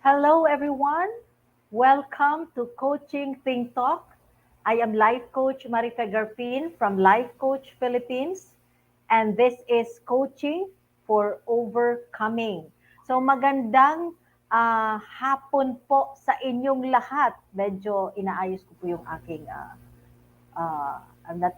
Hello, everyone. Welcome to Coaching Think Talk. I am Life Coach Marife Garfin from Life Coach Philippines, and this is Coaching for Overcoming. So magandang hapon po sa inyong lahat. Medyo inaayos ko po yung aking I'm not,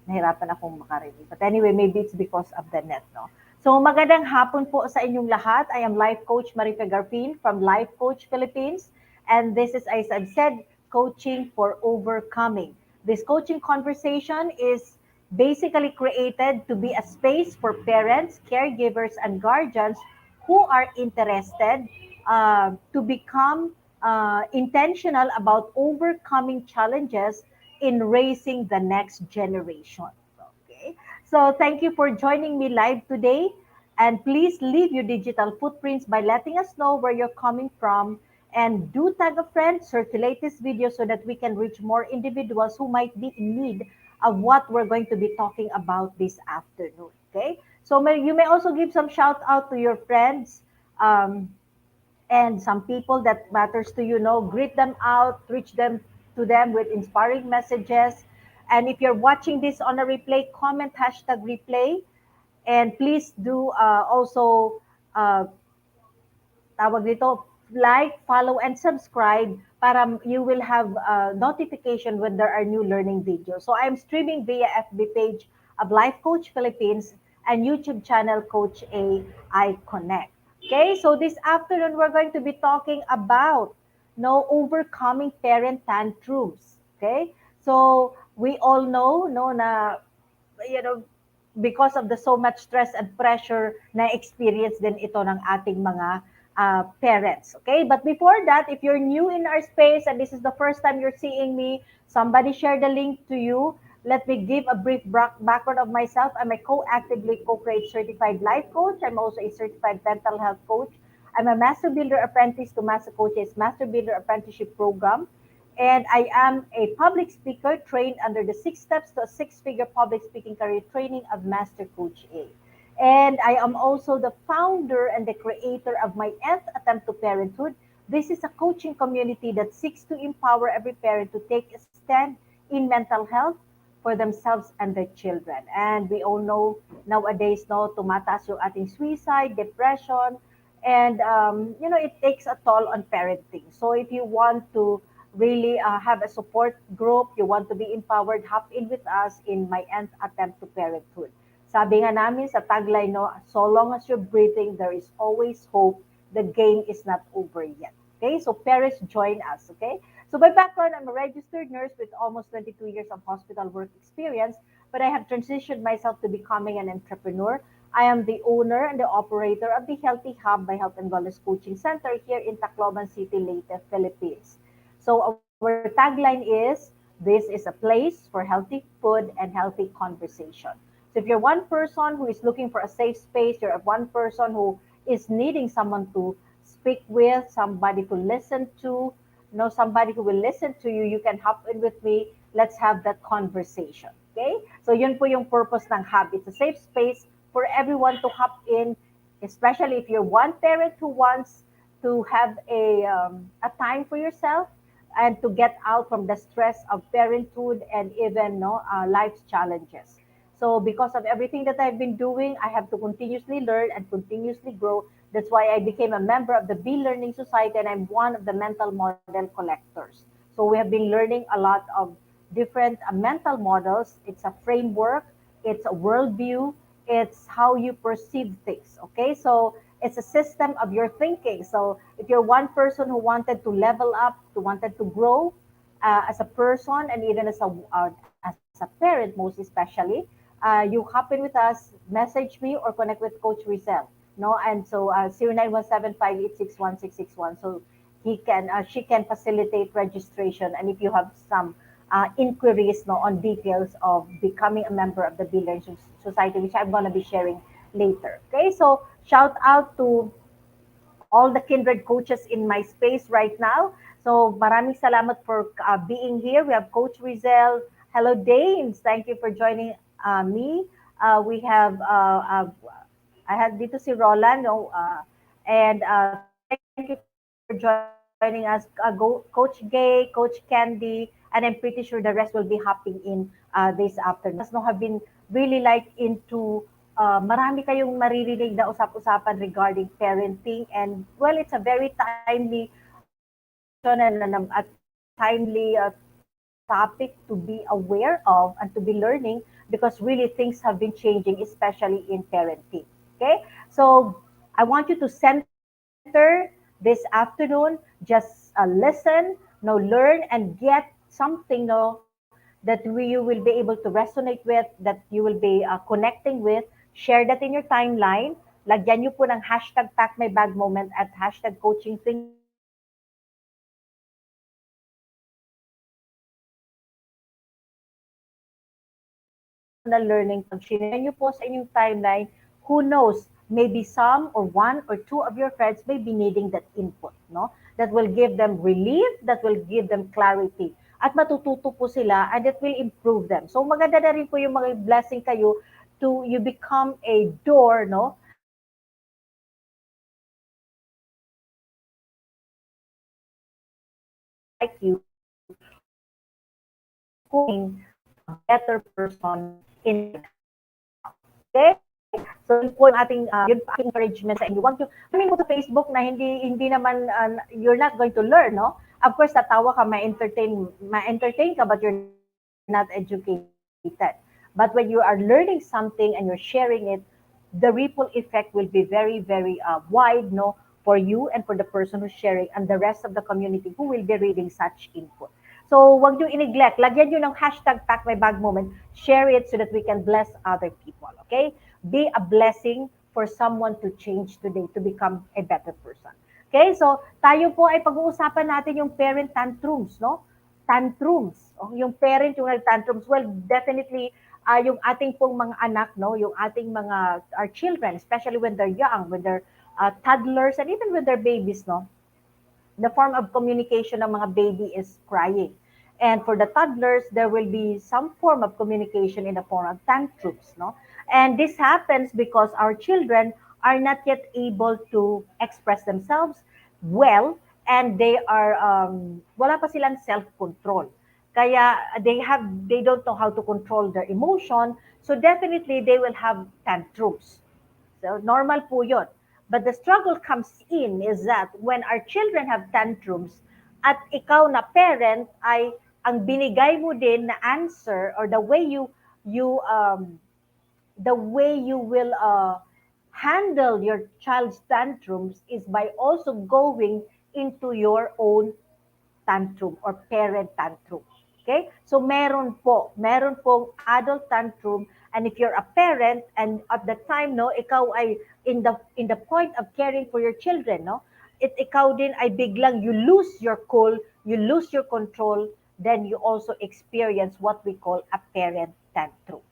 nahirapan akong makarinig. But anyway, maybe it's because of the net, no? So magandang hapon po sa inyong lahat. I am Life Coach Marife Garfin from Life Coach Philippines. And this is, as I've said, Coaching for Overcoming. This coaching conversation is basically created to be a space for parents, caregivers, and guardians who are interested to become intentional about overcoming challenges in raising the next generation. Okay. So thank you for joining me live today. And please leave your digital footprints by letting us know where you're coming from. And do tag a friend, circulate this video so that we can reach more individuals who might be in need of what we're going to be talking about this afternoon. Okay. So you may also give some shout out to your friends. And some people that matters to you know, greet them out, reach them to them with inspiring messages. And if you're watching this on a replay, comment hashtag replay, and please do also uh, tawag dito, like, follow, and subscribe para you will have notification when there are new learning videos. So I'm streaming via FB page of Life Coach Philippines and YouTube channel Coach A I Connect. Okay, so this afternoon we're going to be talking about no overcoming parent tantrums. Okay, so we all know no na because of the so much stress and pressure na experience din ito ng ating mga parents. Okay? But before that, if you're new in our space and this is the first time you're seeing me, somebody share the link to you. Let me give a brief background of myself. I'm a co-actively co-create certified life coach. I'm also a certified mental health coach. I'm a Master Builder Apprentice to Master Coach's Master Builder Apprenticeship Program. And I am a public speaker trained under the 6 steps to a six-figure public speaking career training of Master Coach A. And I am also the founder and the creator of my nth attempt to parenthood. This is a coaching community that seeks to empower every parent to take a stand in mental health for themselves and their children. And we all know nowadays, no, tumataas yung ating suicide, depression, and it takes a toll on parenting. So if you want to really have a support group, you want to be empowered, hop in with us in my nth attempt to parenthood. Sabi nga namin sa tagline, no, so long as you're breathing, there is always hope. The game is not over yet. Okay, so parents join us. Okay, so by background, I'm a registered nurse with almost 22 years of hospital work experience, but I have transitioned myself to becoming an entrepreneur. I am the owner and the operator of the Healthy Hub by Health and Wellness Coaching Center here in Tacloban City, Leyte, Philippines. So our tagline is, this is a place for healthy food and healthy conversation. So if you're one person who is looking for a safe space, you're one person who is needing someone to speak with, somebody to listen to, somebody who will listen to you, you can hop in with me. Let's have that conversation. Okay? So yun po yung purpose ng hub. It's a safe space for everyone to hop in, especially if you're one parent who wants to have a time for yourself and to get out from the stress of parenthood and even life's challenges. So because of everything that I've been doing, I have to continuously learn and continuously grow. That's why I became a member of the Be Learning Society and I'm one of the mental model collectors. So we have been learning a lot of different mental models. It's a framework, it's a worldview, it's how you perceive things. Okay, so it's a system of your thinking. So if you're one person who wanted to level up, who wanted to grow as a person and even as a parent, most especially, you hop in with us, message me, or connect with Coach Rizal. No, and so 0917-586-1661. So she can facilitate registration. And if you have some inquiries on details of becoming a member of the Be Learning Society, which I'm going to be sharing later. Okay, so shout out to all the kindred coaches in my space right now. So maraming salamat for being here. We have Coach Rizal. Hello, Danes. Thank you for joining me. We have, I had dito si Roland, and thank you for joining us. joining us, Coach Gay, Coach Candy, and I'm pretty sure the rest will be hopping in this afternoon. Let us know have been really like into marami kayong maririnig na usap-usapan regarding parenting, and well, it's a very timely discussion and a timely topic to be aware of and to be learning because really things have been changing, especially in parenting. Okay, so I want you to center this afternoon. Just listen, no, learn, and get something no that you will be able to resonate with, that you will be connecting with. Share that in your timeline. Lagyan niyo po ng hashtag Pack My Bag Moment at hashtag Coaching Think Talk para ma-share natin yung personal learning. Pag share niyo po sa inyong timeline, who knows, maybe some or one or two of your friends may be needing that input, no? That will give them relief, that will give them clarity. At matututo po sila and it will improve them. So maganda na rin po yung mga blessing kayo to you become a door, no? Like you who is becoming a better person in life now. Okay? So yun po yung yun po aking encouragement sa inyo. Huwag nyo, amin mo sa Facebook na hindi naman, you're not going to learn, no? Of course, tatawa ka, ma-entertain ka, but you're not educated. But when you are learning something and you're sharing it, the ripple effect will be very, very wide, no, for you and for the person who's sharing and the rest of the community who will be reading such input. So, wag nyo i-neglect. Lagyan nyo ng hashtag Pack My Bag Moment. Share it so that we can bless other people, okay? Be a blessing for someone to change today, to become a better person. Okay, so tayo po ay pag-uusapan natin yung parent tantrums, no? Tantrums. Oh, yung parent yung nag-tantrums. Well, definitely, yung ating pong mga anak, no? Yung ating mga, our children, especially when they're young, when they're toddlers, and even when they're babies, no? The form of communication ng mga baby is crying. And for the toddlers, there will be some form of communication in the form of tantrums, no? And this happens because our children are not yet able to express themselves well, and they are wala pa silang self-control. Kaya they don't know how to control their emotion, so definitely they will have tantrums. So normal po yun. But the struggle comes in is that when our children have tantrums at ikaw na parent ay ang binigay mo din na answer or the way you will handle your child's tantrums is by also going into your own tantrum or parent tantrum. Okay? So meron pong adult tantrum, and if you're a parent and at the time no ikaw ay in the point of caring for your children, no, ikaw din ay biglang you lose your cool, you lose your control, then you also experience what we call a parent tantrum.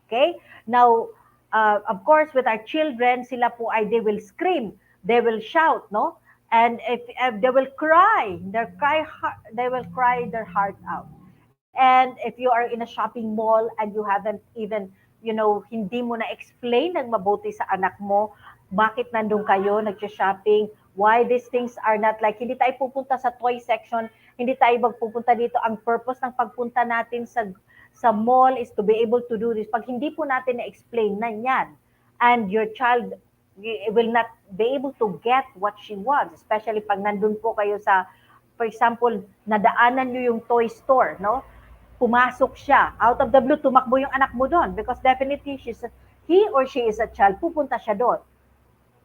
Okay? Now, of course, with our children, sila po ay they will scream, they will shout, no? And if they will cry, they will cry their heart out. And if you are in a shopping mall and you haven't even, hindi mo na explain ng mabuti sa anak mo, bakit nandun kayo, nag-shopping, why these things are not like, hindi tayo pupunta sa toy section, hindi tayo magpupunta dito. Ang purpose ng pagpunta natin sa mall is to be able to do this. Pag hindi po natin na-explain na yan, and your child will not be able to get what she wants, especially pag nandun po kayo sa, for example, nadaanan nyo yung toy store, no? Pumasok siya, out of the blue, tumakbo yung anak mo doon because definitely he or she is a child, pupunta siya doon.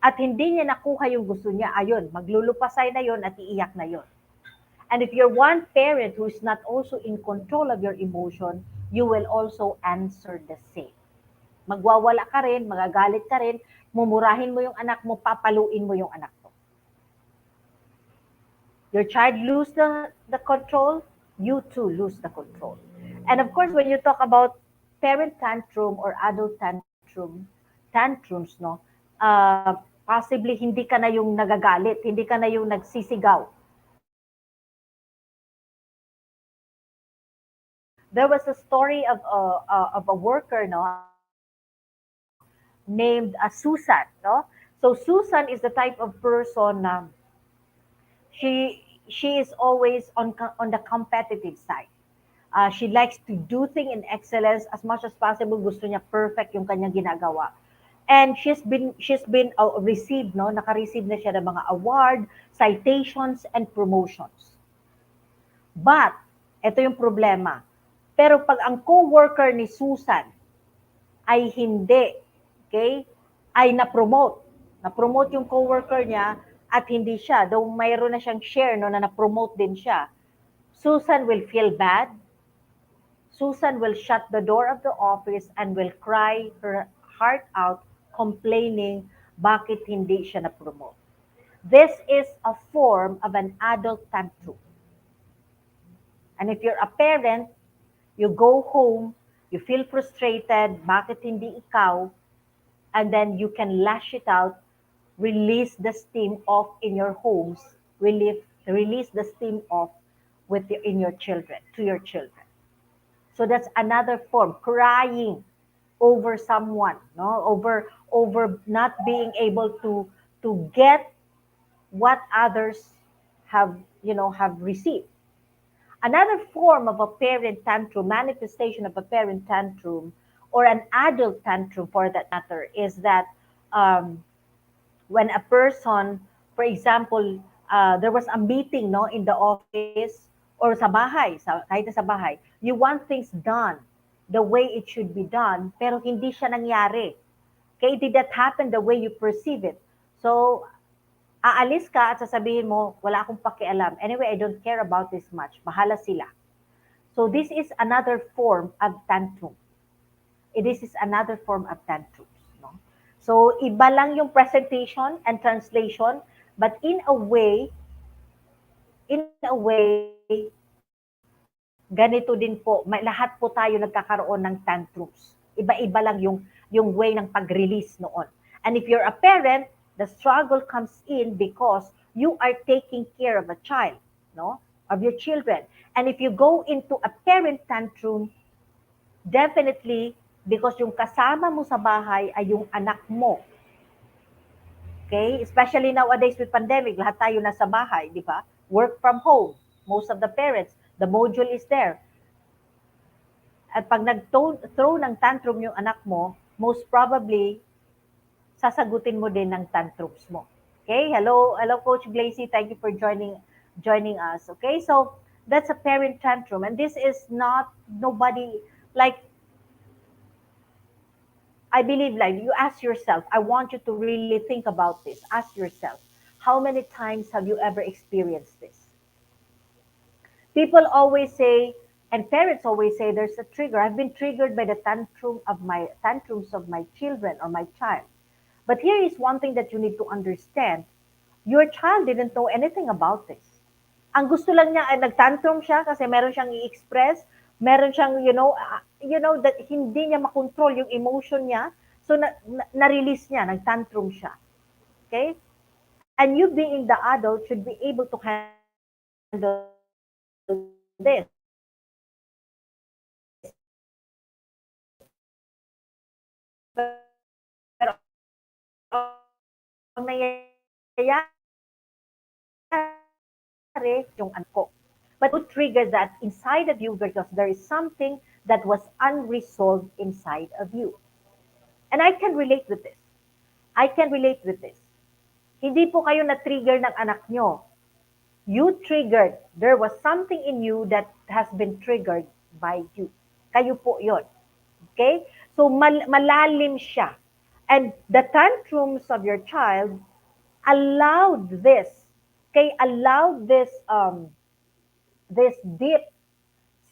At hindi niya nakuha yung gusto niya, ayun, maglulupasay na yon at iiyak na yon. And if you're one parent who is not also in control of your emotion, you will also answer the same. Magwawala ka rin, magagalit ka rin, mumurahin mo yung anak mo, papaluin mo yung anak mo. Your child lose the control, you too lose the control. And of course, when you talk about parent tantrum or adult tantrums, no, possibly hindi ka na yung nagagalit, hindi ka na yung nagsisigaw. There was a story of a worker, no, named Susan, no. So Susan is the type of person na She is always on the competitive side. She likes to do things in excellence as much as possible. Gusto niya perfect yung kanyang ginagawa. And she's been received, no, naka-receive na siya ng mga award, citations and promotions. But ito yung problema. Pero pag ang co-worker ni Susan ay hindi, okay, ay na-promote. Na-promote yung co-worker niya at hindi siya, though mayroon na siyang share, no, na na-promote din siya. Susan will feel bad. Susan will shut the door of the office and will cry her heart out complaining bakit hindi siya na-promote. This is a form of an adult tantrum. And if you're a parent, you go home, you feel frustrated, bakit hindi ikaw, and then you can lash it out, release the steam off in your homes, release the steam off in your children, to your children. So that's another form, crying over someone, no, over not being able to get what others have received. Another form of a parent tantrum, manifestation of a parent tantrum, or an adult tantrum for that matter, is that um, when a person, for example, there was a meeting, no, in the office or sa bahay, kahit sa bahay, you want things done the way it should be done, pero hindi siya nangyari. Okay, it did not happen the way you perceive it. So, aalis ka at sasabihin mo, wala akong pakialam. Anyway, I don't care about this much. Bahala sila. So this is another form of tantrum. This is another form of tantrums. No? So iba lang yung presentation and translation, but ganito din po, lahat po tayo nagkakaroon ng tantrums. Iba-iba lang yung way ng pag-release noon. And if you're a parent, the struggle comes in because you are taking care of a child, no? Of your children. And if you go into a parent tantrum, definitely because yung kasama mo sa bahay ay yung anak mo. Okay? Especially nowadays with pandemic, lahat tayo nasa bahay, di ba? Work from home. Most of the parents, the module is there. At pag nag-throw ng tantrum yung anak mo, most probably, sasagutin mo din ng tantrums mo. Okay? Hello Coach Glacy. Thank you for joining us. Okay? So, that's a parent tantrum. And this is not nobody, like, I believe, like, you ask yourself, I want you to really think about this. Ask yourself, how many times have you ever experienced this? People always say, and parents always say, there's a trigger. I've been triggered by the tantrums of my children or my child. But here is one thing that you need to understand. Your child didn't know anything about this. Ang gusto lang niya ay nagtantrum siya kasi meron siyang i-express, meron siyang, that hindi niya makontrol yung emotion niya. So, na-release niya, nagtantrum siya. Okay? And you being the adult should be able to handle this. Pero ang nangyayari yung anak ko. But what triggers that inside of you because there is something that was unresolved inside of you. And I can relate with this. I can relate with this. Hindi po kayo na-trigger ng anak nyo. You triggered. There was something in you that has been triggered by you. Kayo po yon. Okay? So malalim siya. And the tantrums of your child allowed this. Okay? Allowed this deep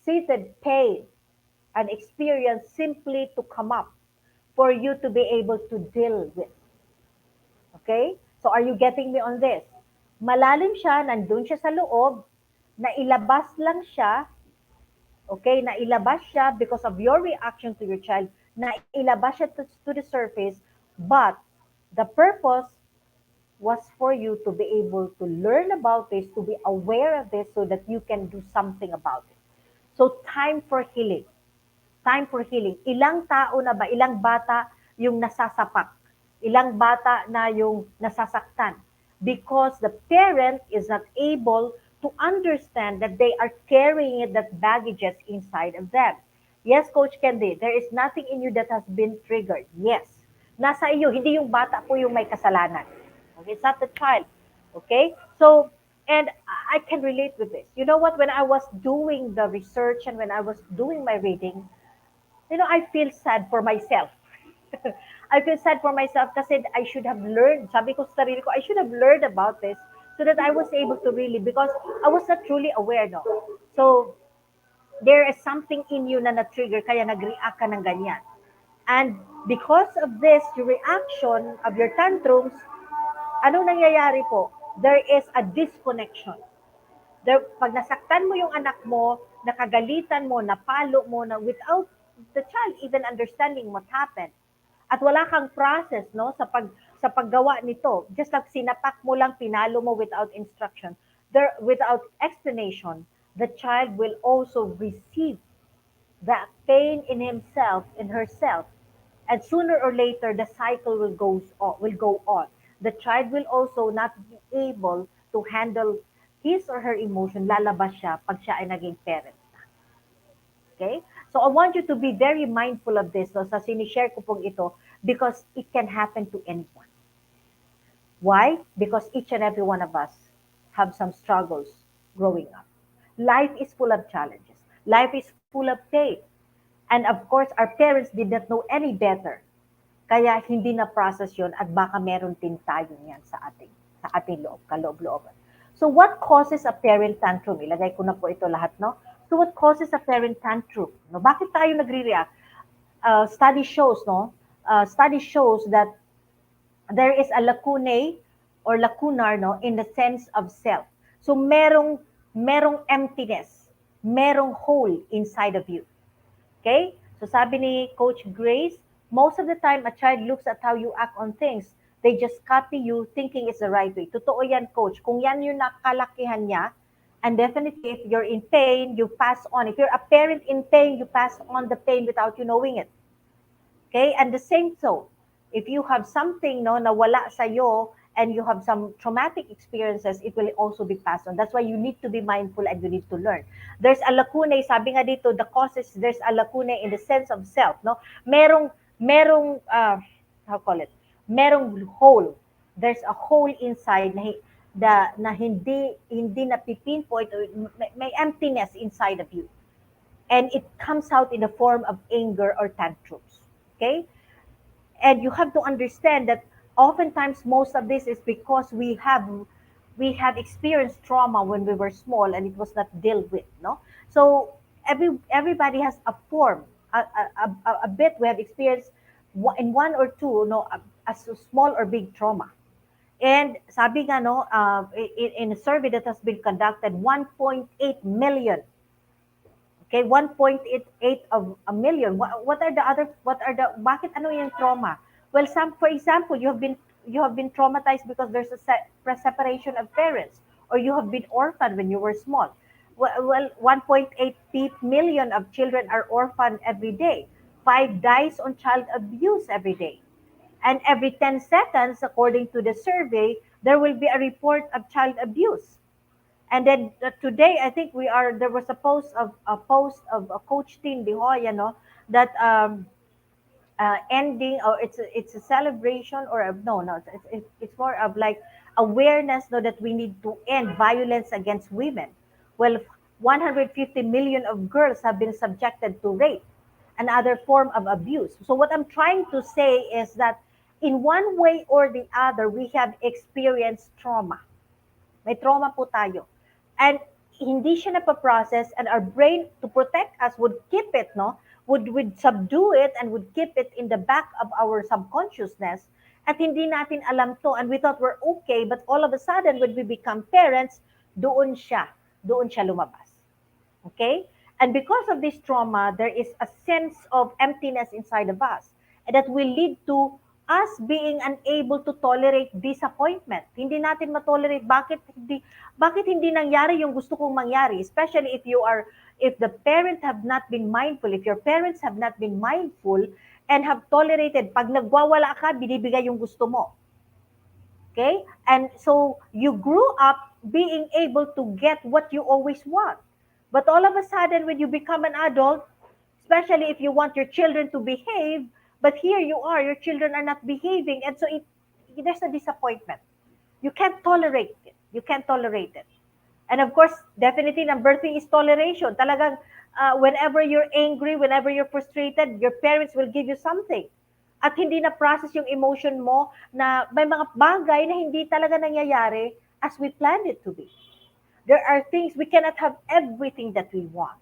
seated pain and experience simply to come up for you to be able to deal with. Okay? So are you getting me on this? Malalim siya, nandun siya sa loob, nailabas lang siya, okay, nailabas siya because of your reaction to your child, nailabas siya to the surface, but the purpose was for you to be able to learn about this, to be aware of this so that you can do something about it. So time for healing. Time for healing. Ilang tao na ba, ilang bata yung nasasapak? Ilang bata na yung nasasaktan? because the parent is not able to understand that they are carrying it, that baggages inside of them. Yes, Coach Candy, there is nothing in you that has been triggered. Yes. Nasa iyo, hindi yung bata po yung may kasalanan. Okay, it's not the child. Okay? So, and I can relate with this. You know what? When I was doing the research and when I was doing my reading, I feel sad for myself. I feel sad for myself kasi I should have learned. Sabi ko sa sarili ko, I should have learned about this so that I was able to really, because I was not truly aware, no? So, there is something in you na na-trigger, kaya nag-react ka ng ganyan. And because of this, your reaction of your tantrums, ano nangyayari po? There is a disconnection. Pag nasaktan mo yung anak mo, nakagalitan mo, napalo mo, na without the child even understanding what happened, at wala kang process, no, sa paggawa nito, just like sinapak mo lang, pinalo mo without instruction, without explanation, the child will also receive that pain in himself, in herself, and sooner or later the cycle will go on. The child will also not be able to handle his or her emotion, lalabas siya pag siya ay naging parent. Okay? So I want you to be very mindful of this, no, sa sinishare ko pong ito, because it can happen to anyone. Why? Because each and every one of us have some struggles growing up. Life is full of challenges. Life is full of pain. And of course, our parents did not know any better. Kaya hindi na process yon, at baka meron din tayo niyan sa ating loob, kaloob-looban. So what causes a parent tantrum? Ilagay ko na po ito lahat, no? So what causes a parent tantrum? No, bakit tayo nagre-react? Study shows, no? Study shows that there is a lacunae or lacunar, no, in the sense of self. So merong emptiness, merong hole inside of you. Okay? So sabi ni Coach Grace, most of the time a child looks at how you act on things. They just copy you thinking it's the right way. Totoo yan, Coach. Kung yan yung nakalakihan niya, and definitely if you're in pain, you pass on. If you're a parent in pain, you pass on the pain without you knowing it. Okay? And the same so, if you have something, no, na wala sa'yo and you have some traumatic experiences, it will also be passed on. That's why you need to be mindful and you need to learn. There's a lacuna, sabi nga dito, the causes, there's a lacuna in the sense of self, no? How call it? Merong hole. There's a hole inside na hindi na pinpoint, may emptiness inside of you. And it comes out in the form of anger or tantrums. Okay? And you have to understand that oftentimes most of this is because we have experienced trauma when we were small and it was not dealt with, no? So everybody has a form, a bit we have experienced in one or two, no, as a small or big trauma. And sabi nga, no, in a survey that has been conducted, 1.8 million. Okay, 1.88 of a million. Bakit ano yung trauma? Well, for example, you have been traumatized because there's a separation of parents, or you have been orphaned when you were small. Well, 1.8 million of children are orphaned every day. 5 dies on child abuse every day. And every 10 seconds, according to the survey, there will be a report of child abuse. And then today, I think there was a post of Coach Tin Dihoya, no, that ending, or it's a celebration, or no, it's more of like awareness, no, that we need to end violence against women. Well, 150 million of girls have been subjected to rape, another form of abuse. So what I'm trying to say is that in one way or the other, we have experienced trauma. May trauma po tayo. And hindi siya napaprocess, and our brain, to protect us, would keep it, no? Would subdue it and would keep it in the back of our subconsciousness. At hindi natin alam to, and we thought we're okay, but all of a sudden, when we become parents, doon siya lumabas. Okay? And because of this trauma, there is a sense of emptiness inside of us. And that will lead to us being unable to tolerate disappointment. Hindi natin matolerate bakit hindi nangyari yung gusto kong mangyari, especially if the parent have not been mindful, if your parents have not been mindful and have tolerated, pag nagwawala ka, binibigay yung gusto mo. Okay? And so you grew up being able to get what you always want. But all of a sudden, when you become an adult, especially if you want your children to behave, but here you are, your children are not behaving. And so there's a disappointment. You can't tolerate it. You can't tolerate it. And of course, definitely number three is toleration. Talagang whenever you're angry, whenever you're frustrated, your parents will give you something. At hindi na process yung emotion mo na may mga bagay na hindi talaga nangyayari as we planned it to be. There are things we cannot have everything that we want.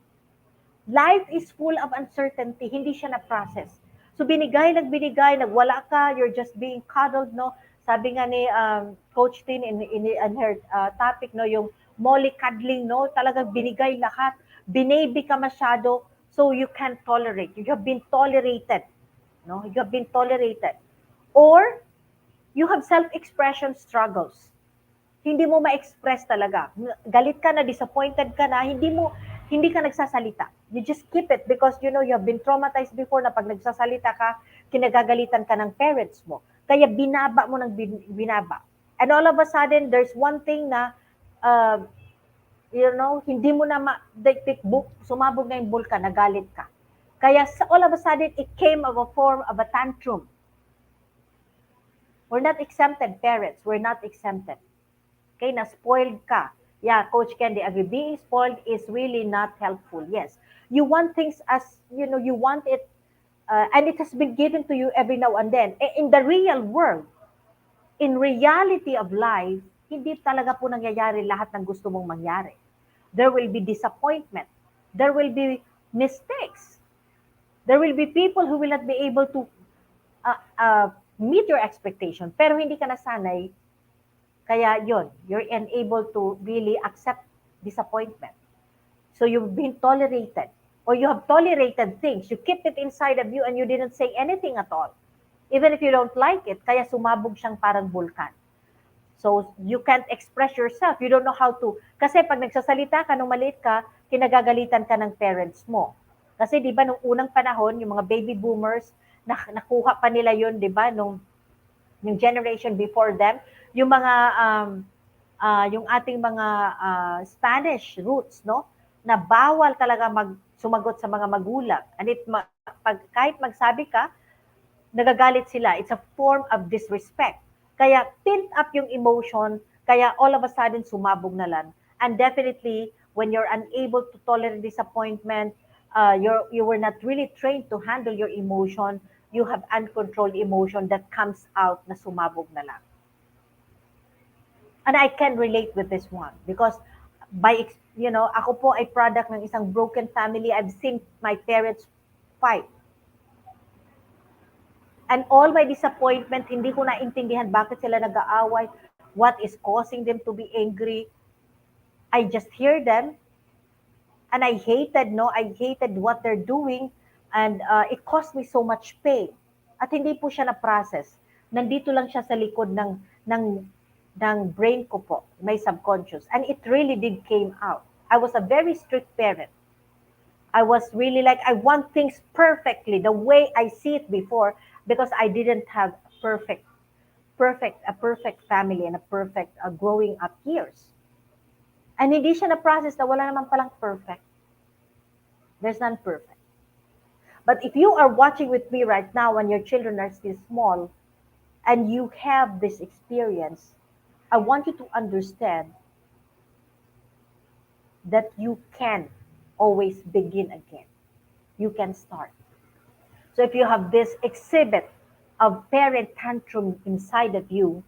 Life is full of uncertainty, hindi siya na-process. So binigay, nagwala ka, you're just being cuddled, no? Sabi nga ni Coach Tin in her topic, no, yung molly cuddling, no? Talagang binigay lahat. Binaby ka masyado, so you can't tolerate. You have been tolerated, no? You have been tolerated. Or you have self-expression struggles, hindi mo ma-express talaga. Galit ka na, disappointed ka na, hindi ka nagsasalita. You just keep it because you know you have been traumatized before na pag nagsasalita ka, kinagagalitan ka ng parents mo. Kaya binaba mo ng binaba. And all of a sudden, there's one thing na, uh, hindi mo na sumabog na yung bulkan, nagalit ka. Kaya all of a sudden, it came of a form of a tantrum. We're not exempted, parents. We're not exempted. Okay, na-spoiled ka. Yeah, Coach Candy, agree. Being spoiled is really not helpful. Yes. You want things as, you want it, and it has been given to you every now and then. In the real world, in reality of life, hindi talaga po nangyayari lahat ng gusto mong mangyari. There will be disappointment. There will be mistakes. There will be people who will not be able to meet your expectation. Pero hindi ka nasanay. Kaya yon, you're unable to really accept disappointment. So you've been tolerated, or you have tolerated things. You keep it inside of you and you didn't say anything at all. Even if you don't like it, kaya sumabog siyang parang bulkan. So you can't express yourself. You don't know how to. Kasi pag nagsasalita ka nung maliit ka, kinagagalitan ka ng parents mo. Kasi di ba nung unang panahon, yung mga baby boomers, nakuha pa nila yun, di ba, yung generation before them, yung mga yung ating mga Spanish roots, no, na bawal talaga sumagot sa mga magulang. And kahit magsabi ka, nagagalit sila. It's a form of disrespect. Kaya pent up yung emotion, kaya all of a sudden sumabog na lang. And definitely, when you're unable to tolerate disappointment, you were not really trained to handle your emotion, you have uncontrolled emotion that comes out na sumabog na lang. And I can relate with this one because ako po ay product ng isang broken family. I've seen my parents fight. And all my disappointment, hindi ko naintindihan bakit sila nag-aaway, what is causing them to be angry. I just hear them and I hated what they're doing, and it caused me so much pain. At hindi po siya na-process. Nandito lang siya sa likod ng brain ko po, my subconscious. And it really did came out. I was a very strict parent. I was really like, I want things perfectly, the way I see it before, because I didn't have a perfect family and a perfect growing up years. And hindi siya na-process na wala naman palang perfect. There's none perfect. But if you are watching with me right now when your children are still small and you have this experience, I want you to understand that you can always begin again. You can start. So if you have this exhibit of parent tantrum inside of you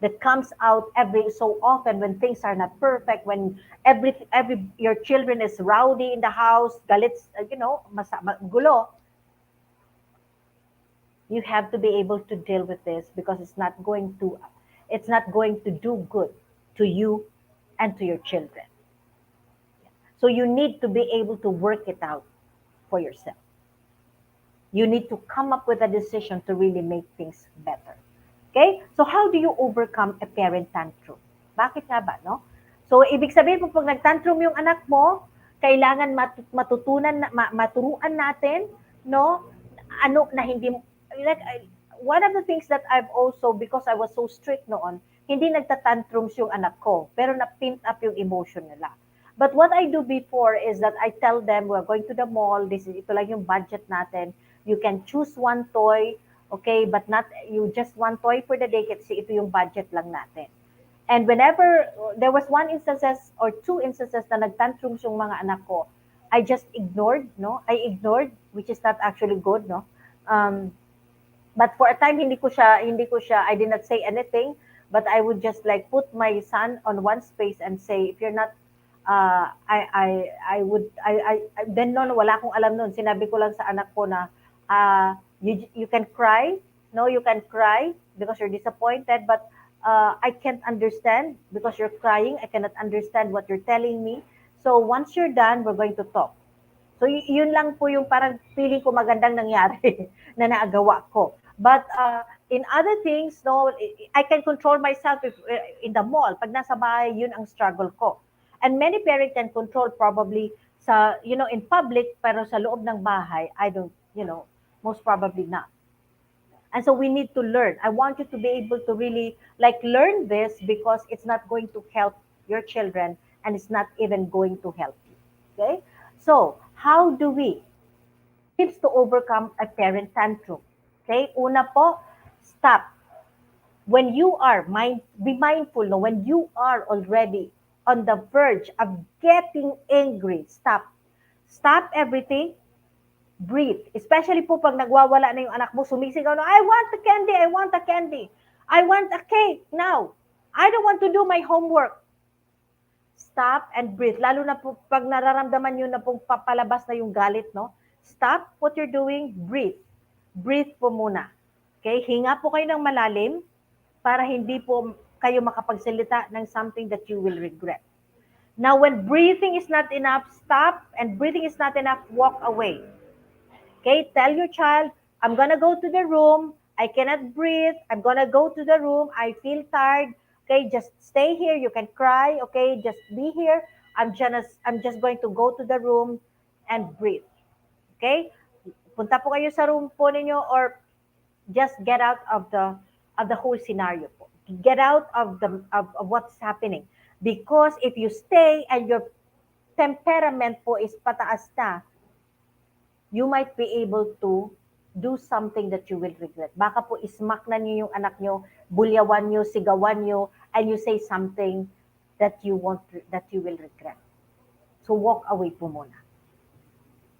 that comes out every so often when things are not perfect, when every your children is rowdy in the house, galit, gulo, you have to be able to deal with this because it's not going to do good to you and to your children. So you need to be able to work it out for yourself. You need to come up with a decision to really make things better. Okay? So how do you overcome a parent tantrum? Bakit nga ba, no? So ibig sabihin po pag nagtantrum yung anak mo, kailangan matutunan, maturuan natin, no? Ano na hindi, like, one of the things that I've also, because I was so strict noon, hindi nagtatantrums yung anak ko, pero na-pent up yung emotion nila. But what I do before is that I tell them, we're going to the mall, ito lang yung budget natin. You can choose one toy, okay, but not, you just one toy for the day kasi ito yung budget lang natin. And whenever, there was one instances or two instances na nagtantrums yung mga anak ko, I just ignored, no? I ignored, which is not actually good, no? Um, but for a time, I did not say anything, but I would just like put my son on one space and say, if you're not, then no, wala akong alam nun. Sinabi ko lang sa anak ko na, you can cry, no, you can cry because you're disappointed, but I can't understand because you're crying. I cannot understand what you're telling me. So once you're done, we're going to talk. So yun lang po yung parang feeling ko magandang nangyari na naagawa ko. But in other things, no, I can control myself if, in the mall. Pag nasa bahay, yun ang struggle ko. And many parents can control probably sa, in public, pero sa loob ng bahay, I don't, most probably not. And so we need to learn. I want you to be able to really like learn this because it's not going to help your children and it's not even going to help you. Okay? So, how do we tips to overcome a parent tantrum? Okay? Una po, stop. When you are be mindful, no, when you are already on the verge of getting angry, stop. Stop everything. Breathe. Especially po pag nagwawala na yung anak mo, sumisigaw na, I want a candy, I want a candy. I want a cake now. I don't want to do my homework. Stop and breathe. Lalo na po pag nararamdaman nyo na pong papalabas na yung galit, no? Stop what you're doing, breathe. Breathe po muna. Okay? Hinga po kayo ng malalim para hindi po kayo makapagsalita ng something that you will regret. Now, when breathing is not enough, stop. And breathing is not enough, walk away. Okay, tell your child, I'm gonna go to the room. I cannot breathe. I'm gonna go to the room. I feel tired. Okay, just stay here. You can cry. Okay, just be here. I'm just going to go to the room and breathe. Okay, punta po kayo sa room po ninyo or just get out of the whole scenario po. Get out of what's happening. Because if you stay and your temperament po is pataas na, you might be able to do something that you will regret. Baka po ismak na niyo yung anak niyo, bulyawan niyo, sigawan niyo, and you say something that you will regret. So walk away po muna.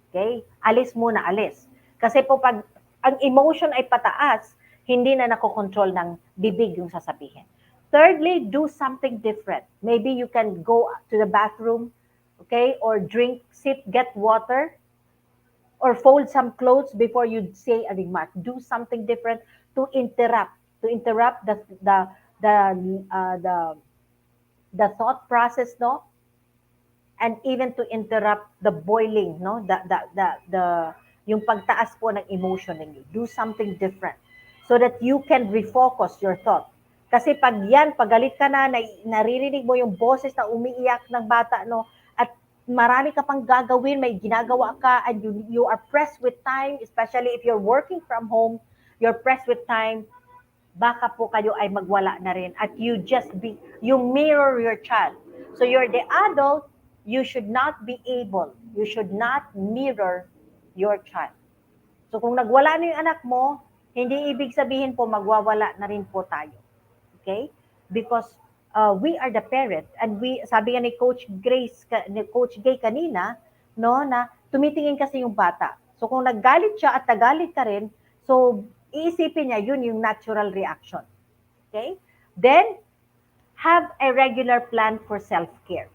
Okay? Alis muna, alis. Kasi po pag ang emotion ay pataas, hindi na nakokontrol ng bibig yung sasabihin. Thirdly, do something different. Maybe you can go to the bathroom, okay, or get water, or fold some clothes before you say a remark. Do something different to interrupt the thought process, no, and even to interrupt the boiling, no, yung pagtaas po ng emotion ninyo. Do something different so that you can refocus your thought. Kasi pag galit ka na, naririnig mo yung boses na umiiyak ng bata, no, at marami ka pang gagawin, may ginagawa ka, and you are pressed with time, especially if you're working from home, you're pressed with time, baka po kayo ay magwala na rin. At you mirror your child. So you're the adult, you should not mirror your child. So kung nagwala na yung anak mo, hindi ibig sabihin po magwawala na rin po tayo. Okay? Because we are the parent and sabi nga ni Coach Gay kanina, no, na tumitingin kasi yung bata. So kung naggalit siya at nagalit ka rin, so iisipin niya yun yung natural reaction. Okay? Then have a regular plan for self-care.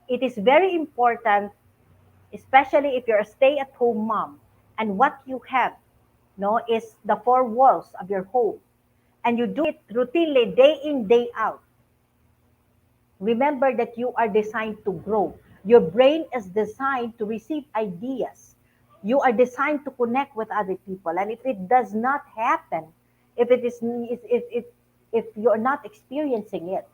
It is very important, especially if you're a stay-at-home mom and what you have, no, is the four walls of your home. And you do it routinely, day in, day out. Remember that you are designed to grow. Your brain is designed to receive ideas. You are designed to connect with other people. And if it does not happen, if you're not experiencing it,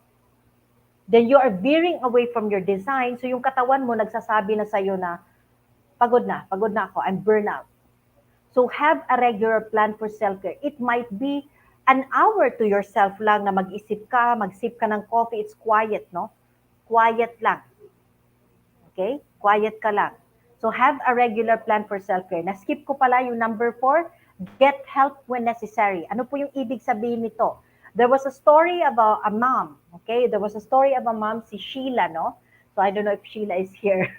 then you are veering away from your design. So yung katawan mo nagsasabi na sa'yo na, pagod na ako, I'm burnout. So have a regular plan for self-care. It might be an hour to yourself lang na mag-isip ka, mag-sip ka ng coffee. It's quiet, no? Quiet lang. Okay? Quiet ka lang. So have a regular plan for self-care. Na-skip ko pala yung number 4, get help when necessary. Ano po yung ibig sabihin nito? There was a story about a mom. Okay? There was a story of a mom, si Sheila, no? So I don't know if Sheila is here.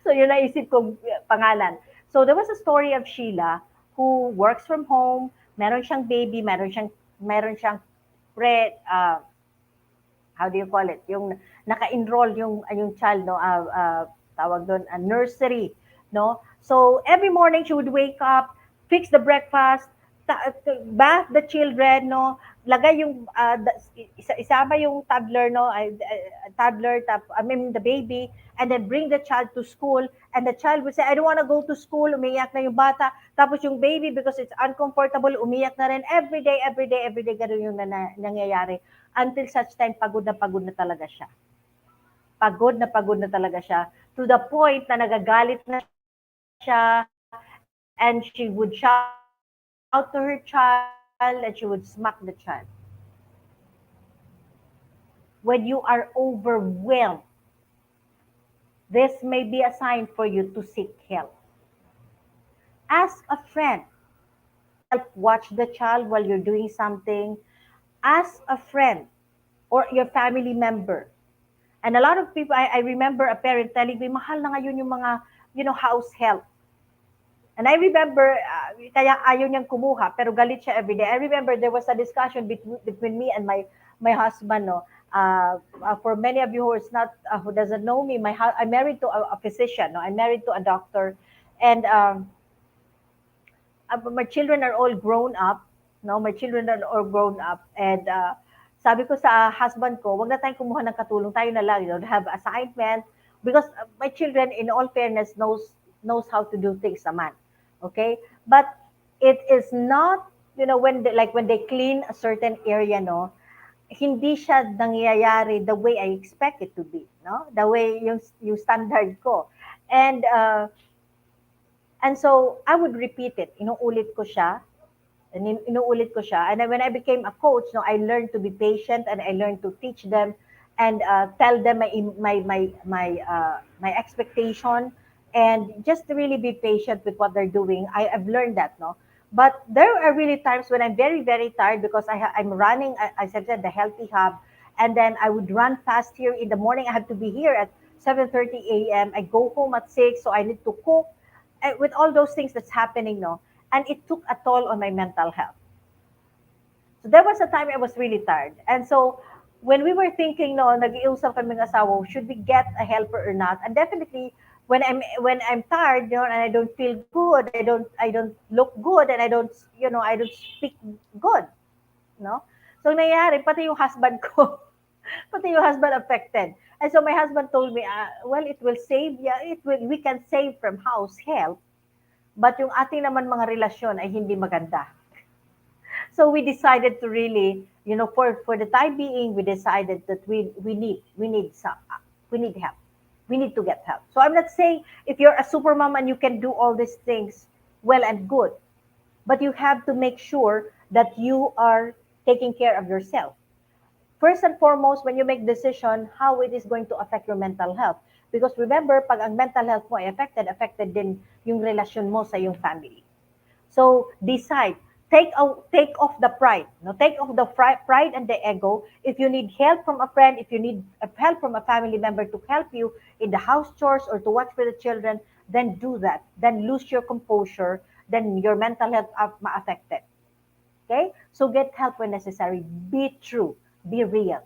So yun naisip kong pangalan. So there was a story of Sheila who works from home, meron siyang baby, meron siyang pre how do you call it? Yung naka-enroll yung child, no, tawag doon, a nursery, no? So every morning she would wake up, fix the breakfast, bath the children, no? Lagay yung isama yung toddler, no? Toddler, I mean the baby, and then bring the child to school, and the child would say, I don't want to go to school, umiyak na yung bata. Tapos yung baby, because it's uncomfortable, umiyak na rin every day, ganun yung nangyayari until such time pagod na talaga siya. Pagod na talaga siya to the point na nagagalit na siya and she would shout to her child and she would smack the child. When you are overwhelmed, this may be a sign for you to seek help. Ask a friend help watch the child while you're doing something. Ask a friend or your family member. And a lot of people, I remember a parent telling me, mahal na ngayon yung mga, house help. And I remember, kaya ayaw niyang kumuha, pero galit siya every day. I remember there was a discussion between me and my husband, no. For many of you who is not, who doesn't know me, I'm married to a physician, no. I'm married to a doctor, and my children are all grown up, no? My children are all grown up, and sabi ko sa husband ko, wag na tayong kumuha ng katulong, tayo na lang, have assignment, because my children, in all fairness, knows how to do things naman. Okay? But it is not, when they clean a certain area, no, hindi siya nangyayari the way I expect it to be, no? The way yung standard ko. And so I would repeat it. Inuulit ko siya. And then when I became a coach, no, I learned to be patient and I learned to teach them and tell them my expectation and just to really be patient with what they're doing. I've learned that, no. But there are really times when I'm very, very tired because I'm running, as I said, the Healthy Hub, and then I would run fast here in the morning. I have to be here at 7:30 a.m. I go home at 6, so I need to cook. With all those things that's happening, no, and it took a toll on my mental health. So there was a time I was really tired. And so when we were thinking, no, nag-iusap kaming asawa, should we get a helper or not? And definitely when I'm tired, and I don't feel good, I don't look good, and I don't speak good, no. So nangyayari pati yung husband ko, pati yung husband affected. And so my husband told me, well, it will save, yeah, we can save from house help, but yung ating naman mga relasyon ay hindi maganda. So we decided to really, for the time being, we decided that we need help. We need to get help. So I'm not saying if you're a super mom and you can do all these things well and good, but you have to make sure that you are taking care of yourself. First and foremost, when you make decision, how it is going to affect your mental health. Because remember, pag ang mental health mo ay affected din yung relasyon mo sa yung family. So decide, take off the pride, no? Take off the pride and the ego. If you need help from a friend, if you need help from a family member to help you in the house chores or to watch for the children, then do that. Then lose your composure, then your mental health ma-affected. Okay? So get help when necessary. Be true. Be real.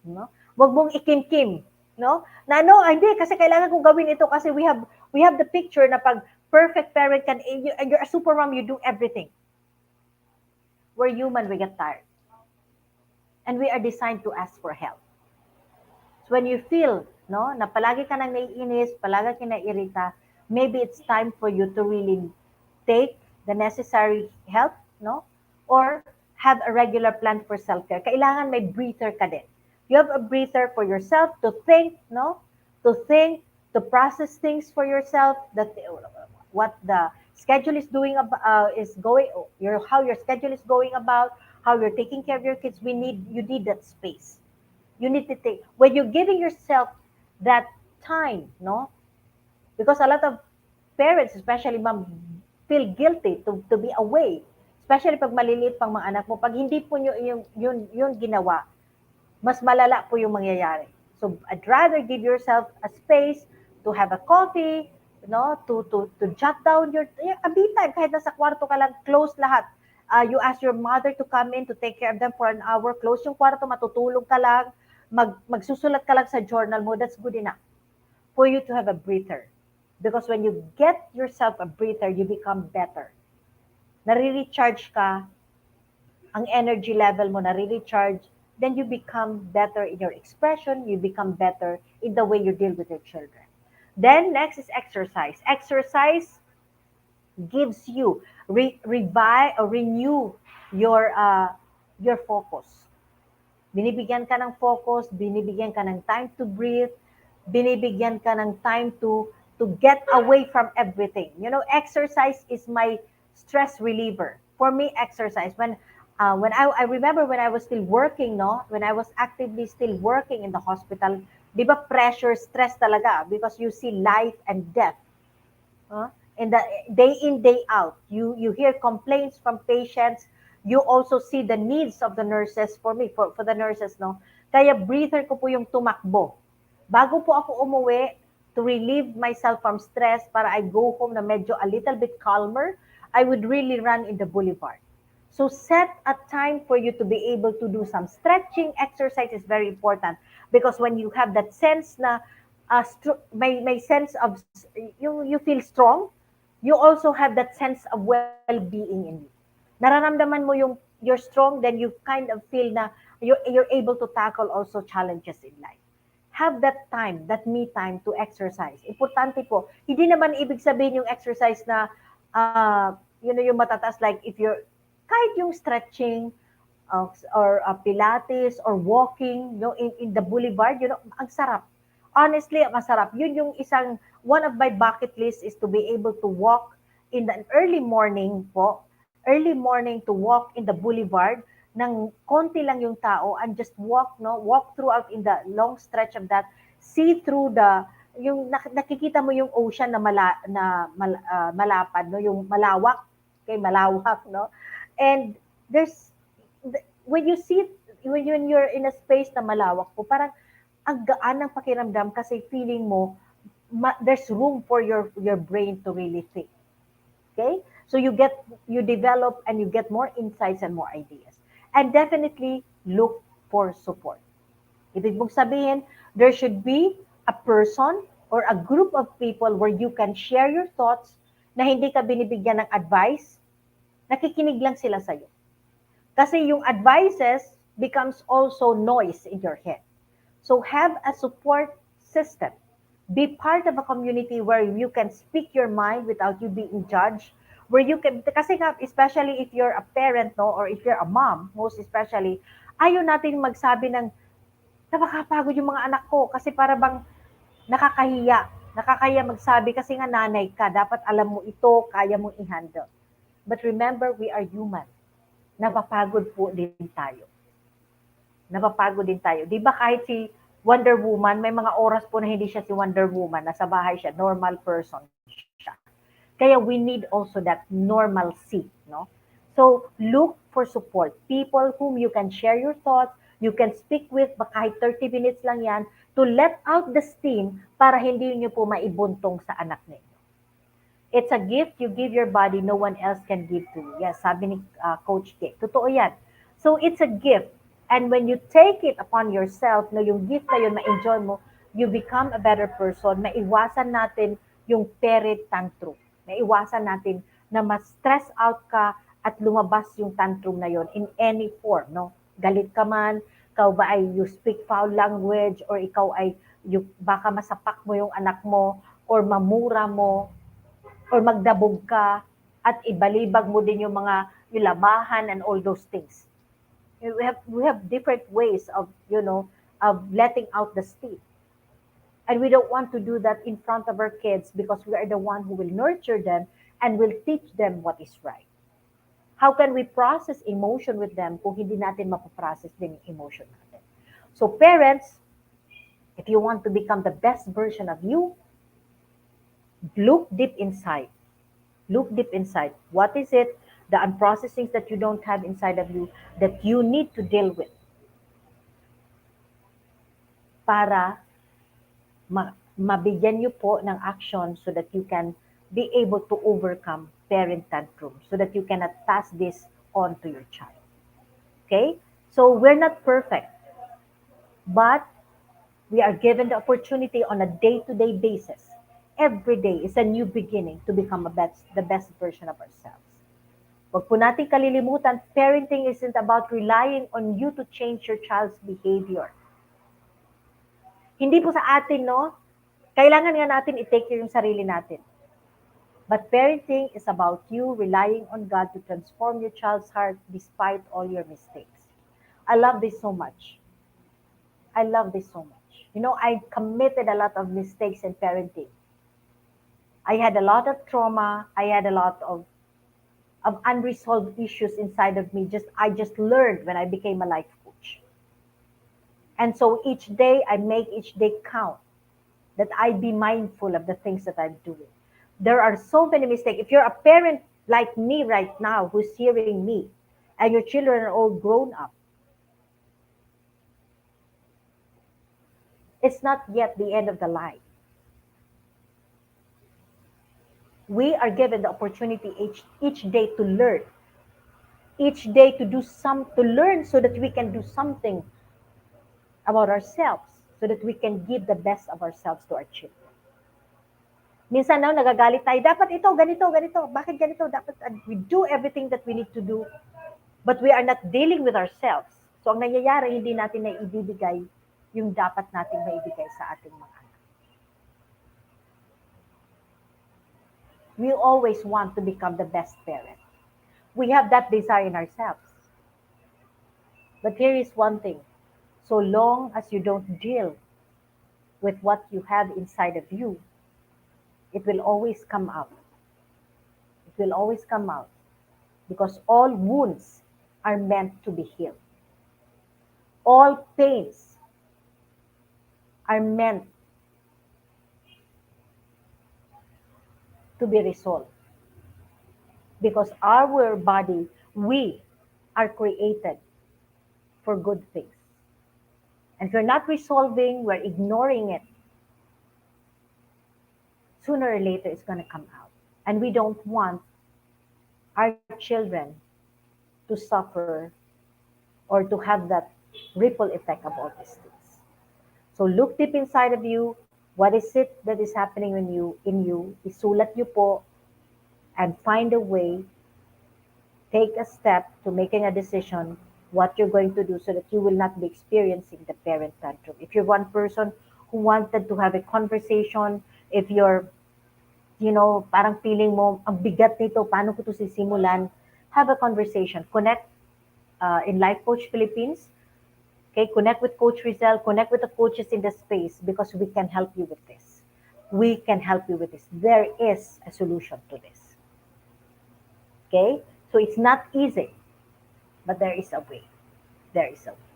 No? Wag mong ikim-kim, no? Na no, hindi kasi kailangan kong gawin ito kasi we have the picture na pag perfect parent can you're a super mom, you do everything. We're human, we get tired. And we are designed to ask for help. So when you feel, no, na palagi ka nang naiinis, palagi ka naiirita, maybe it's time for you to really take the necessary help, no? Or have a regular plan for self-care. Kailangan may breather ka din. You have a breather for yourself to think, no? To think, to process things for yourself, what the schedule is doing is going your how your schedule is going about, how you're taking care of your kids. You need that space. You need to take when you're giving yourself that time, no? Because a lot of parents, especially mom, feel guilty to be away. Especially pag maliliit pang mga anak mo. Pag hindi po nyo yung ginawa, mas malala po yung mangyayari. So I'd rather give yourself a space to have a coffee, no, to jot down a me time kahit nasa kwarto ka lang, close lahat. You ask your mother to come in to take care of them for an hour, close yung kwarto, matutulog ka lang, magsusulat ka lang sa journal mo, that's good enough for you to have a breather. Because when you get yourself a breather, you become better. Nare-recharge ka, ang energy level mo nare-recharge, then you become better in your expression, you become better in the way you deal with your children. Then next is exercise. Exercise gives you revive or renew your focus. Binibigyan ka ng focus, binibigyan ka ng time to breathe, binibigyan ka ng time to get away from everything. You know, exercise is my stress reliever. For me, exercise when I remember when I was still working, no, when I was actively still working in the hospital, 'di ba pressure, stress talaga because you see life and death. Huh? And the day in, day out, you hear complaints from patients. You also see the needs of the nurses. For me, for the nurses, no? Kaya breather ko po yung tumakbo. Bago po ako umuwi, to relieve myself from stress, para I go home na medyo a little bit calmer, I would really run in the boulevard. So set a time for you to be able to do some stretching exercise is very important because when you have that sense na may sense of you feel strong, you also have that sense of well-being in you. Nararamdaman mo yung you're strong, then you kind of feel na you're able to tackle also challenges in life. Have that time, that me time to exercise. Importante po. Hindi naman ibig sabihin yung exercise na yung matataas like if you're kahit yung stretching or pilates or walking in the boulevard, ang sarap. Honestly, masarap. Yun yung one of my bucket list is to be able to walk in the early morning po, early morning to walk in the boulevard ng konti lang yung tao and just walk, no, walk throughout in the long stretch of that, see through yung nakikita mo yung ocean na malapad, no, yung malawak, okay, malawak, no, and there's when you see when you're in a space na malawak po, parang ang gaan ng pakiramdam kasi feeling mo there's room for your brain to really think. Okay? So you develop and you get more insights and more ideas. And definitely look for support. Ibig mong sabihin, there should be a person or a group of people where you can share your thoughts na hindi ka binibigyan ng advice, nakikinig lang sila sa'yo. Kasi yung advices becomes also noise in your head. So have a support system. Be part of a community where you can speak your mind without you being judged. Where you can, kasi nga, especially if you're a parent, no, or if you're a mom, most especially, ayaw natin magsabi ng, nakakapagod yung mga anak ko kasi para bang nakakahiya. Nakakahiya magsabi kasi nga nanay ka, dapat alam mo ito, kaya mong i-handle. But remember, we are human. Napapagod po din tayo. Napapagod din tayo. Di ba kahit si Wonder Woman, may mga oras po na hindi siya si Wonder Woman, nasa bahay siya, normal person siya. Kaya we need also that normalcy, no? So, look for support. People whom you can share your thoughts, you can speak with, baka kahit 30 minutes lang yan, to let out the steam para hindi niyo po maibuntong sa anak ninyo. It's a gift you give your body, no one else can give to you. Yes, sabi ni Coach K. Totoo yan. So, it's a gift. And when you take it upon yourself, no, yung gift na yun, ma-enjoy mo, you become a better person. Maiwasan natin yung parent tantrum. Maiwasan natin na ma-stress out ka at lumabas yung tantrum na yun in any form. No? Galit ka man, ikaw ba ay you speak foul language, or ikaw ay baka masapak mo yung anak mo, or mamura mo, or magdabog ka, at ibalibag mo din yung mga yung labahan and all those things. We have different ways of of letting out the steam, and we don't want to do that in front of our kids because we are the one who will nurture them and will teach them what is right. How can we process emotion with them kung hindi natin mapaprocess din yung emotion natin? So parents, if you want to become the best version of you, look deep inside. Look deep inside. What is it, the unprocessed things that you don't have inside of you that you need to deal with para mabigyan niyo po ng action so that you can be able to overcome parent tantrum so that you cannot pass this on to your child. Okay? So we're not perfect, but we are given the opportunity on a day-to-day basis. Every day is a new beginning to become the best version of ourselves. Huwag po natin kalilimutan, parenting isn't about relying on you to change your child's behavior. Hindi po sa atin, no? Kailangan nga natin i-take care yung sarili natin. But parenting is about you relying on God to transform your child's heart despite all your mistakes. I love this so much. I love this so much. You know, I committed a lot of mistakes in parenting. I had a lot of trauma. I had a lot of unresolved issues inside of me. I just learned when I became a life coach. And so each day I make each day count, that I be mindful of the things that I'm doing. There are so many mistakes. If you're a parent like me right now who's hearing me and your children are all grown up, it's not yet the end of the line. We are given the opportunity each day to learn, each day to to learn so that we can do something about ourselves, so that we can give the best of ourselves to our children. Minsan na nagagalit tayo, dapat ito, ganito, ganito, bakit ganito, dapat we do everything that we need to do, but we are not dealing with ourselves. So ang nangyayari, hindi natin na ibibigay yung dapat natin maibigay sa ating mga anak. We always want to become the best parent. We have that desire in ourselves. But here is one thing. So long as you don't deal with what you have inside of you, it will always come out. It will always come out. Because all wounds are meant to be healed. All pains are meant to be resolved. Because our body, we are created for good things. And if we're not resolving, we're ignoring it, sooner or later it's going to come out. And we don't want our children to suffer or to have that ripple effect of all these things. So look deep inside of you. What is it that is happening in you? Isulat niyo po and find a way, take a step to making a decision what you're going to do so that you will not be experiencing the parent tantrum. If you're one person who wanted to have a conversation, if you're, parang feeling mo, ang bigat nito, paano ko to sisimulan, have a conversation. Connect in Life Coach Philippines. Okay, connect with Coach Rizal, connect with the coaches in the space because we can help you with this. We can help you with this. There is a solution to this. Okay, so it's not easy, but there is a way. There is a way.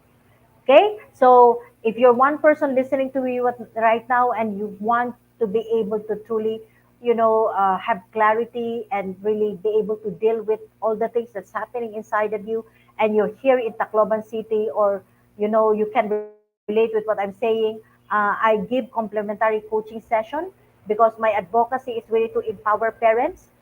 Okay, so if you're one person listening to me right now and you want to be able to truly, have clarity and really be able to deal with all the things that's happening inside of you, and you're here in Tacloban City, or you can relate with what I'm saying, I give complimentary coaching session because my advocacy is really to empower parents.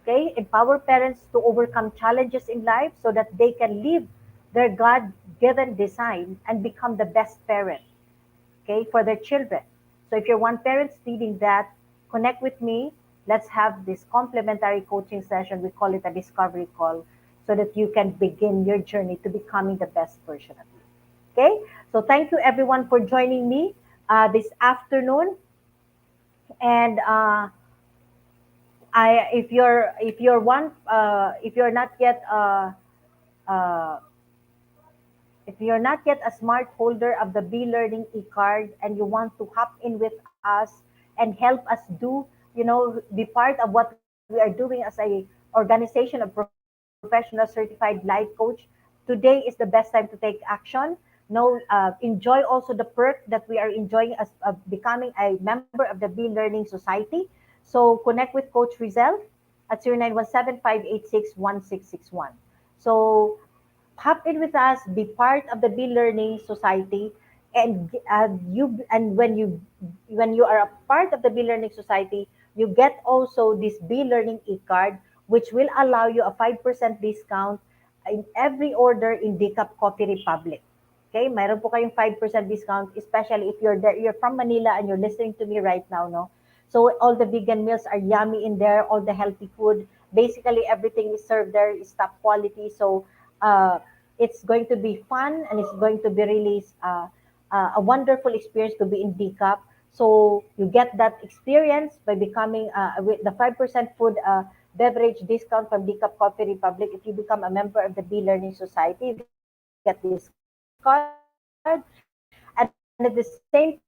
Okay, empower parents to overcome challenges in life so that they can live their God-given design and become the best parent, okay, for their children. So if you're one parent needing that, connect with me. Let's have this complimentary coaching session. We call it a discovery call so that you can begin your journey to becoming the best version of you. Okay, so thank you everyone for joining me this afternoon. And if you're one if you're not yet uh, if you're not yet a smart holder of the Be Learning e-card and you want to hop in with us and help us do, be part of what we're doing we are doing as a organization of professional certified life coach, today is the best time to take action. No, enjoy also the perk that we are enjoying as becoming a member of the Be Learning Society. So connect with Coach Rizal at 0917-586-1661. So hop in with us, be part of the Be Learning Society, and when you are a part of the Be Learning Society, you get also this Be Learning e-card, which will allow you a 5% discount in every order in Decaf Coffee Republic. Okay, mayroon po kayong 5% discount, especially if you're there, you're from Manila and you're listening to me right now, no? So all the vegan meals are yummy in there, all the healthy food. Basically, everything is served there is top quality. So uh, it's going to be fun and it's going to be really a wonderful experience to be in DCAP. So you get that experience by becoming with the 5% food beverage discount from DCAP Coffee Republic. If you become a member of the Be Learning Society, you get this card. And at the same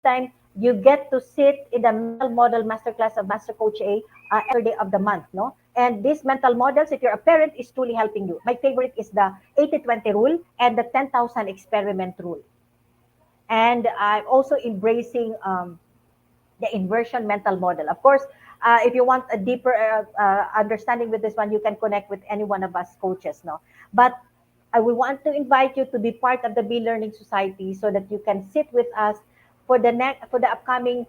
time, you get to sit in the mental model masterclass of Master Coach A every Saturday of the month, no? And these mental models, if you're a parent, is truly helping you. My favorite is the 80-20 rule and the 10,000 experiment rule. And I'm also embracing the inversion mental model. Of course, if you want a deeper understanding with this one, you can connect with any one of us coaches, no? But I will want to invite you to be part of the Be Learning Society so that you can sit with us for the upcoming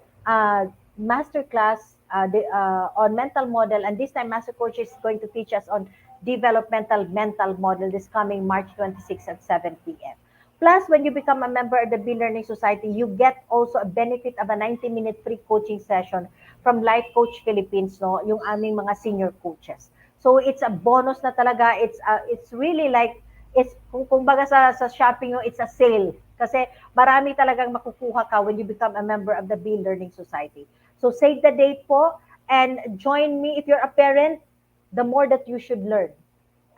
master class on mental model. And this time, Master Coach is going to teach us on developmental mental model this coming March 26 at 7 p.m. Plus, when you become a member of the Be Learning Society, you get also a benefit of a 90-minute free coaching session from Life Coach Philippines, no, yung aming mga senior coaches. So it's a bonus na talaga. It's really like it's kung baga sa shopping, no, it's a sale kasi marami talagang makukuha ka when you become a member of the Be Learning Society. So save the date po and join me if you're a parent, the more that you should learn.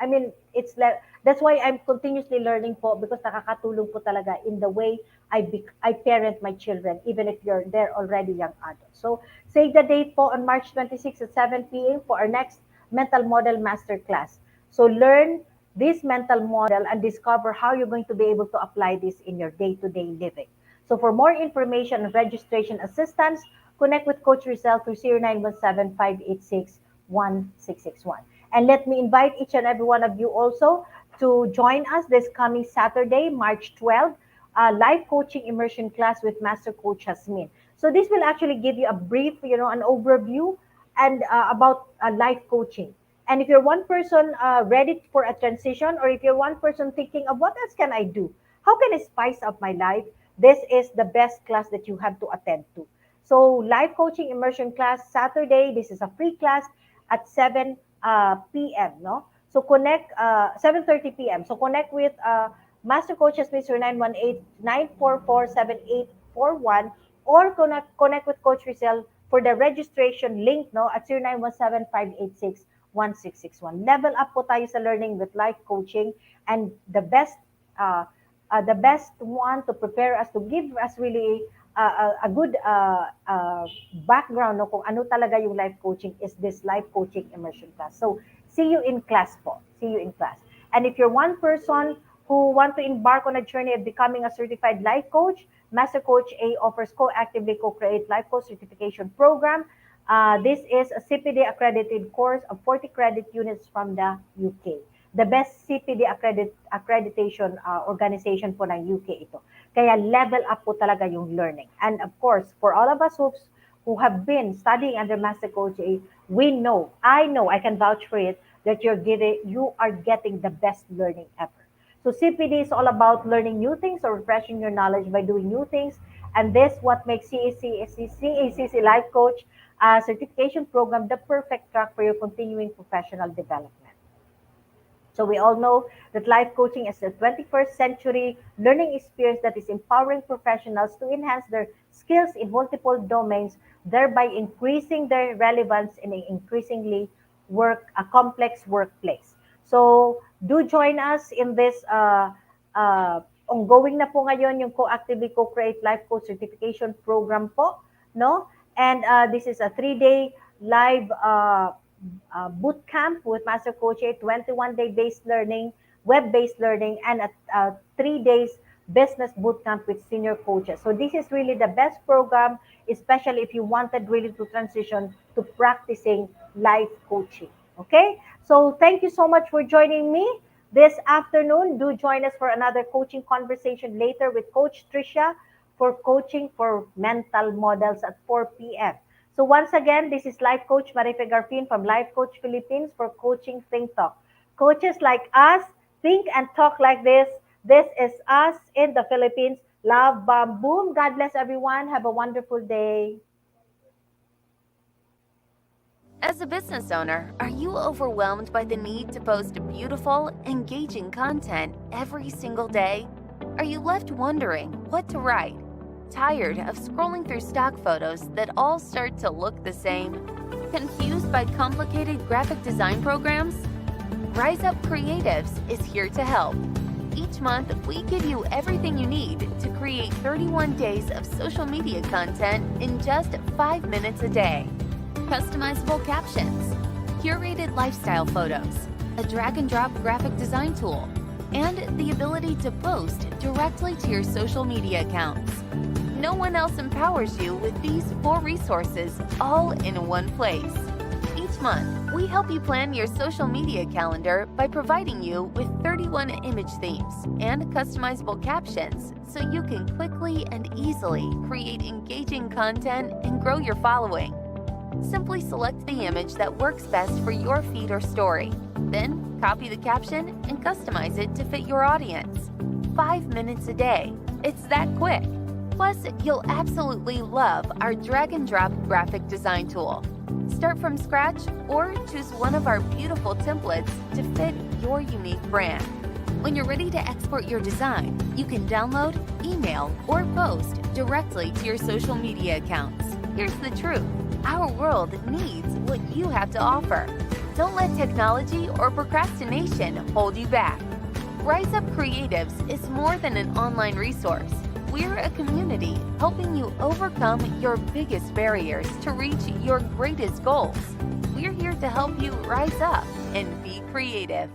I mean, it's like that's why I'm continuously learning po because nakakatulong po talaga in the way I parent my children even if they're already young adults. So save the date po on March 26 at 7 p.m. for our next mental model masterclass. So learn this mental model and discover how you're going to be able to apply this in your day-to-day living. So for more information and registration assistance, connect with Coach Rizal through 0917-586-1661. And let me invite each and every one of you also to join us this coming Saturday, March 12th, live coaching immersion class with Master Coach Hasmin. So this will actually give you a brief, an overview and about life coaching. And if you're one person ready for a transition, or if you're one person thinking of what else can I do? How can I spice up my life? This is the best class that you have to attend to. So live coaching immersion class Saturday. This is a free class at 7 p.m. No, so connect 7:30 p.m. So connect with Master Coaches Mr. 918-944-7841 or connect with Coach Rizal for the registration link, no, at 0917-586-1661. Level up po tayo sa learning with life coaching, and uh, the best one to prepare us, to give us really a good background, no, kung ano talaga yung life coaching is this life coaching immersion class. So see you in class po. See you in class. And if you're one person who want to embark on a journey of becoming a certified life coach, Master Coach A offers Co-Actively Co-Create Life Coach Certification Program. This is a CPD accredited course of 40 credit units from the UK. The best CPD accreditation organization po ng UK ito. Kaya level up po talaga yung learning. And of course, for all of us who have been studying under Master Coach A, I can vouch for it, that you are getting the best learning ever. So CPD is all about learning new things or refreshing your knowledge by doing new things. And this what makes CACC Life Coach certification program the perfect track for your continuing professional development. So we all know that life coaching is a 21st century learning experience that is empowering professionals to enhance their skills in multiple domains, thereby increasing their relevance in an increasingly a complex workplace. So do join us in this ongoing na po ngayon yung Co-Actively Co-Create Life Coach Certification Program po, no? And this is a 3-day live boot camp with Master Coach, a 21-day based learning, web-based learning, and a 3 days business boot camp with senior coaches. So this is really the best program, especially if you wanted really to transition to practicing life coaching. Okay, so thank you so much for joining me this afternoon. Do join us for another coaching conversation later with Coach Tricia for coaching for mental models at 4 p.m. So once again, this is Life Coach Marife Garfin from Life Coach Philippines for Coaching Think Talk. Coaches like us think and talk like this. This is us in the Philippines. Love, bomb, boom. God bless everyone. Have a wonderful day. As a business owner, are you overwhelmed by the need to post beautiful, engaging content every single day? Are you left wondering what to write? Tired of scrolling through stock photos that all start to look the same? Confused by complicated graphic design programs? Rise Up Creatives is here to help. Each month, we give you everything you need to create 31 days of social media content in just 5 minutes a day. Customizable captions, curated lifestyle photos, a drag-and-drop graphic design tool, and the ability to post directly to your social media accounts. No one else empowers you with these 4 resources all in one place. Each month, we help you plan your social media calendar by providing you with 31 image themes and customizable captions so you can quickly and easily create engaging content and grow your following. Simply select the image that works best for your feed or story. Then, copy the caption and customize it to fit your audience. 5 minutes a day. It's that quick. Plus, you'll absolutely love our drag-and-drop graphic design tool. Start from scratch or choose one of our beautiful templates to fit your unique brand. When you're ready to export your design, you can download, email, or post directly to your social media accounts. Here's the truth. Our world needs what you have to offer. Don't let technology or procrastination hold you back. Rise Up Creatives is more than an online resource. We're a community helping you overcome your biggest barriers to reach your greatest goals. We're here to help you rise up and be creative.